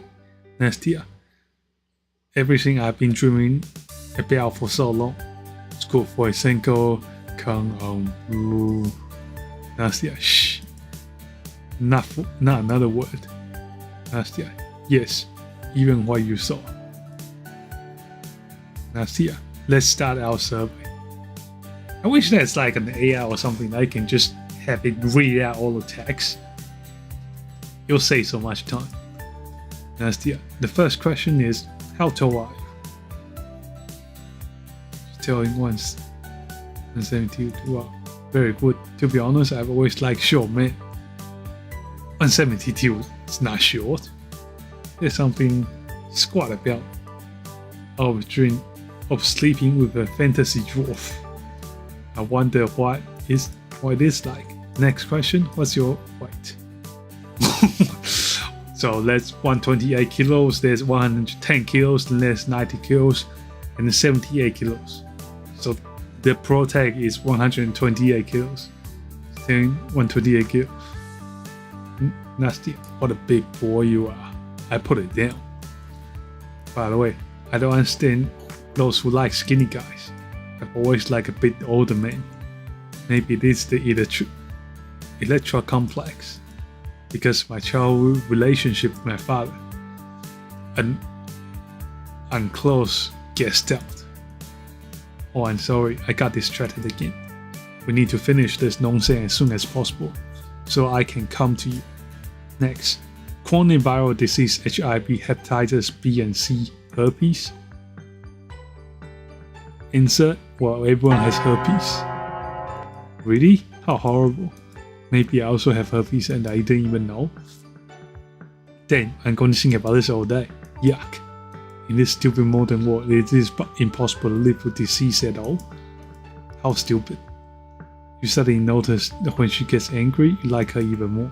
S2: Nastia, everything I've been dreaming about for so long. Skoof, for example, come on, blue. Nastia, shh. Not another word. Nastia, yes, even what you saw. Nastia, let's start our survey. I wish there's like an AI or something that I can just have it read out all the text. You'll save so much time. Nastia, the first question is, how tall are you? Telling once 172. Wow, very good. To be honest, I've always liked short men. 172 is not short. There's something squat about our dream of sleeping with a fantasy dwarf. I wonder what it is like. Next question, what's your weight? So that's 128 kilos, there's 110 kilos, then there's 90 kilos, and 78 kilos. So the pro tag is 128 kilos. Then 128 kilos. Nasty, what a big boy you are. I put it down. By the way, I don't understand those who like skinny guys. I've always liked a bit older man. Maybe it is the electro complex. Because my childhood relationship with my father. And close guessed out. Oh, I'm sorry, I got distracted again. We need to finish this nonsense as soon as possible, so I can come to you. Next, chronic viral disease HIV, hepatitis B and C, herpes. Insert, well, everyone has herpes. Really? How horrible. Maybe I also have herpes and I didn't even know. Then I'm going to think about this all day. Yuck. In this stupid modern world, it is impossible to live with disease at all. How stupid. You suddenly notice that when she gets angry, you like her even more.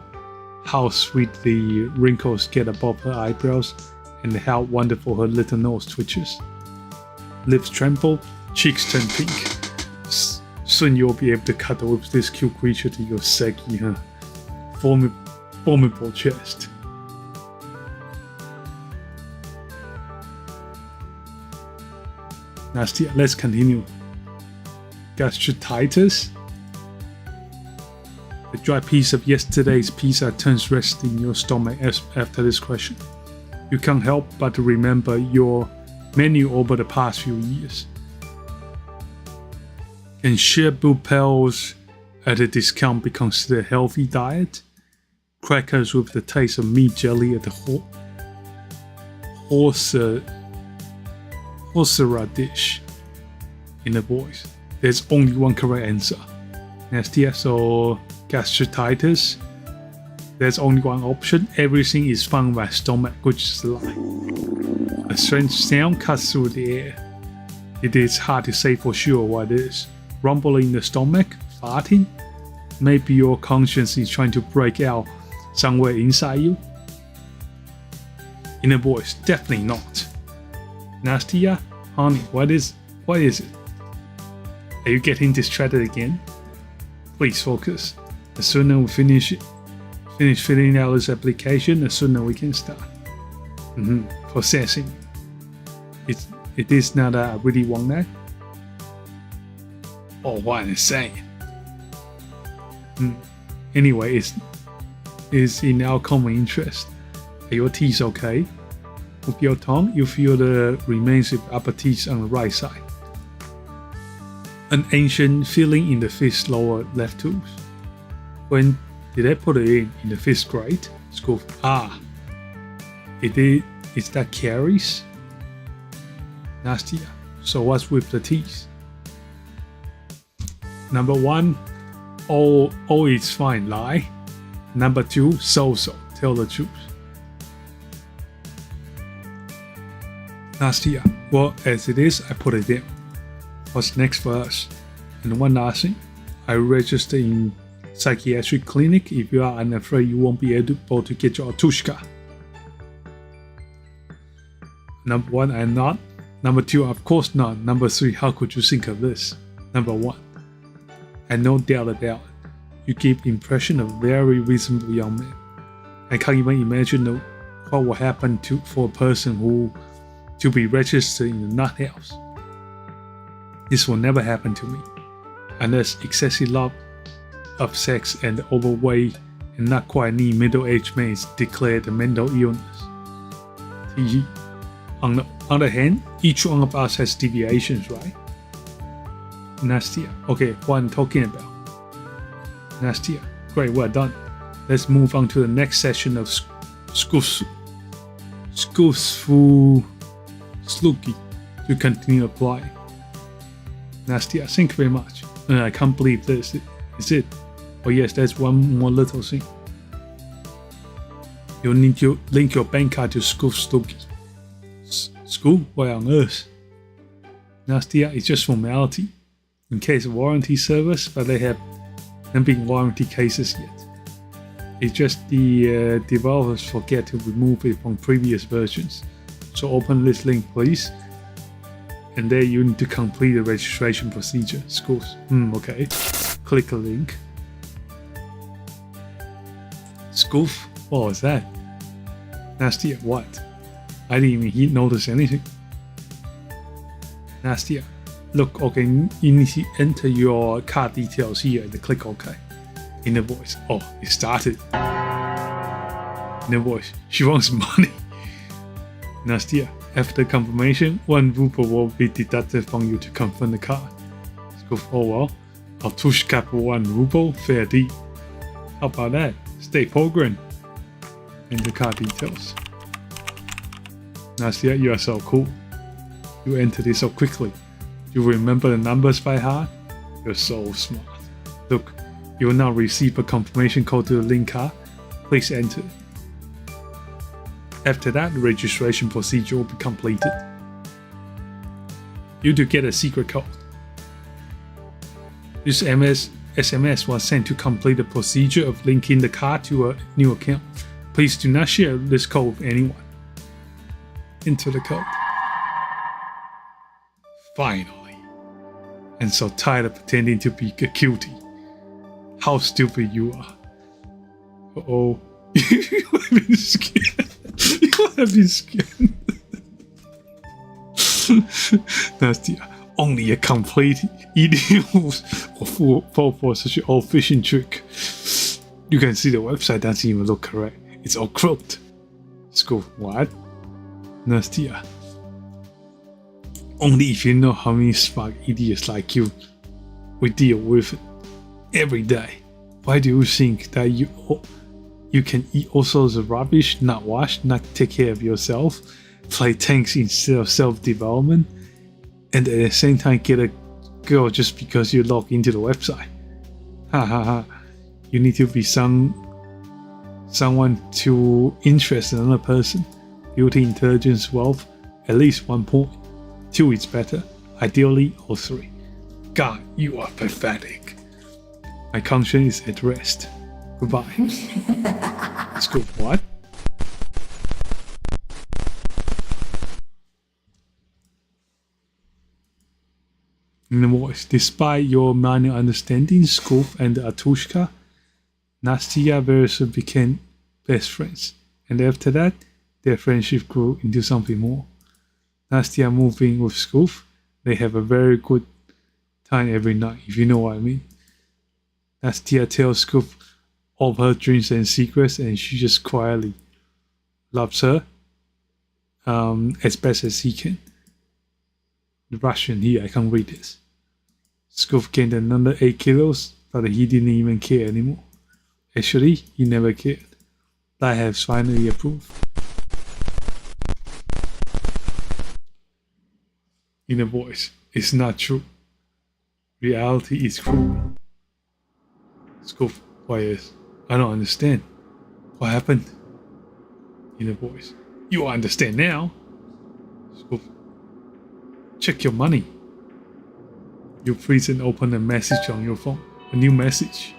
S2: How sweet the wrinkles get above her eyebrows, and how wonderful her little nose twitches. Lips tremble, cheeks turn pink. Soon you'll be able to cuddle with this cute creature to your saggy, formidable chest. Nastia, let's continue. Gastritis? The dry piece of yesterday's pizza turns resty in your stomach after this question. You can't help but to remember your menu over the past few years. Can share blue pills at a discount be considered a healthy diet? Crackers with the taste of meat jelly at the horseradish dish. In the boys, there's only one correct answer. Nastia, so gastritis. There's only one option. Everything is found by stomach, which is a lie. A strange sound cuts through the air. It is hard to say for sure what it is. Rumbling in the stomach? Farting? Maybe your conscience is trying to break out somewhere inside you? In a voice, definitely not. Nastia, honey, what is it? Are you getting distracted again? Please focus. The sooner we finish filling out this application, the sooner we can start. Processing. It is not that I really want that. Oh, what I'm saying. Anyway, it's in our common interest. Are your teeth okay? With your tongue, you feel the remains of upper teeth on the right side. An ancient filling in the fifth lower left tooth. When did I put it in the 5th grade? Skoof. Is that caries? Nastia. So what's with the teeth? Number 1, all is fine, lie. Number 2, so, tell the truth. Nastia. Well, as it is, I put it in. What's next for us? And one last thing, I register in psychiatric clinic if you are unafraid you won't be able to get your tushka. Number 1, I'm not. Number 2, of course not. Number 3, how could you think of this? Number 1, and no doubt about it, you give impression of a very reasonable young man. I can't even imagine what will happen for a person who to be registered in the nut house. This will never happen to me, unless excessive love of sex and overweight and not quite neat middle-aged man is declared a mental illness. TG. On the other hand, each one of us has deviations, right? Nastia. Okay, what I'm talking about. Nastia. Great, well done. Let's move on to the next session of Skoof Slooky to continue applying. Nastia, thank you very much. I can't believe this. Is it? Oh yes, there's one more little thing. You'll need to link your bank card to Skoof Slooky. School? Why on earth? Nastia, it's just formality. In case of warranty service, but they haven't been warranty cases yet. It's just the developers forget to remove it from previous versions. So open this link please. And there you need to complete the registration procedure. Schools. Okay. Click the link. Skoof? What was that? Nastia, what? I didn't even notice anything. Nastia, look, okay, you need to enter your card details here and click OK. In the voice. Oh, it started. In the voice. She wants money. Nastia, after confirmation, 1 ruble will be deducted from you to confirm the card. Skoof, oh well. I'll tush cap 1 ruble, fair deal. How about that? Stay program. Enter card details. Nastia, you are so cool. You entered it so quickly. You remember the numbers by heart? You're so smart. Look, you will now receive a confirmation code to the link card. Please enter. After that, the registration procedure will be completed. You do get a secret code. This SMS was sent to complete the procedure of linking the card to a new account. Please do not share this code with anyone. Enter the code. Finally. I'm so tired of pretending to be a cutie. How stupid you are. Uh-oh. You have been scared. You have been scared. Nastia. Only a complete idiot will fall for such an old fishing trick. You can see the website doesn't even look correct. It's all crooked. Skoof, what? Nastia. Only if you know how many smart idiots like you we deal with it. every day. Why do you think that you can eat all sorts of rubbish, not wash, not take care of yourself, play tanks instead of self-development, and at the same time get a girl just because you log into the website? Ha ha ha. You need to be someone to interest another person. Beauty, intelligence, wealth, at least 1 point. 2 is better, ideally all 3. God, you are pathetic. My conscience is at rest. Goodbye. Skoof, what? In the voice, despite your minor understanding, Skoof and Atushka, Nastya very soon became best friends. And after that, their friendship grew into something more. Nastya moved in with Skoof. They have a very good time every night, if you know what I mean. Nastya tells Skoof all of her dreams and secrets, and she just quietly loves her as best as he can. The Russian here, I can't read this. Skoof gained another 8 kilos, but he didn't even care anymore. Actually, he never cared. I have finally approved. In a voice, it's not true. Reality is cruel. Skoof, why is? I don't understand. What happened? In a voice, you understand now. Skoof, check your money. You freeze and open a message on your phone. A new message.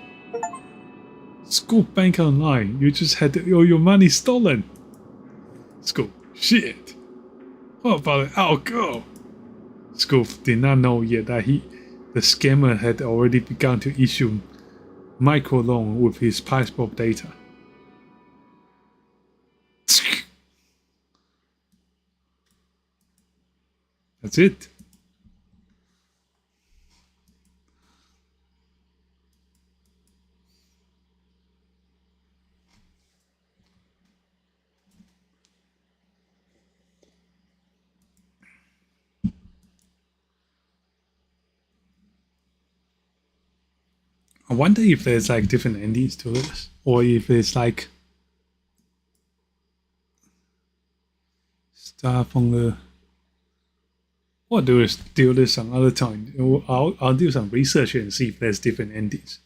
S2: Skoof Bank Online. You just had your money stolen. Skoof, shit. What about our girl? Skoof did not know yet that the scammer had already begun to issue microloan with his passport data. That's it. I wonder if there's like different endings to this, or if it's like start from the. Or do this some other time. I'll do some research and see if there's different endings.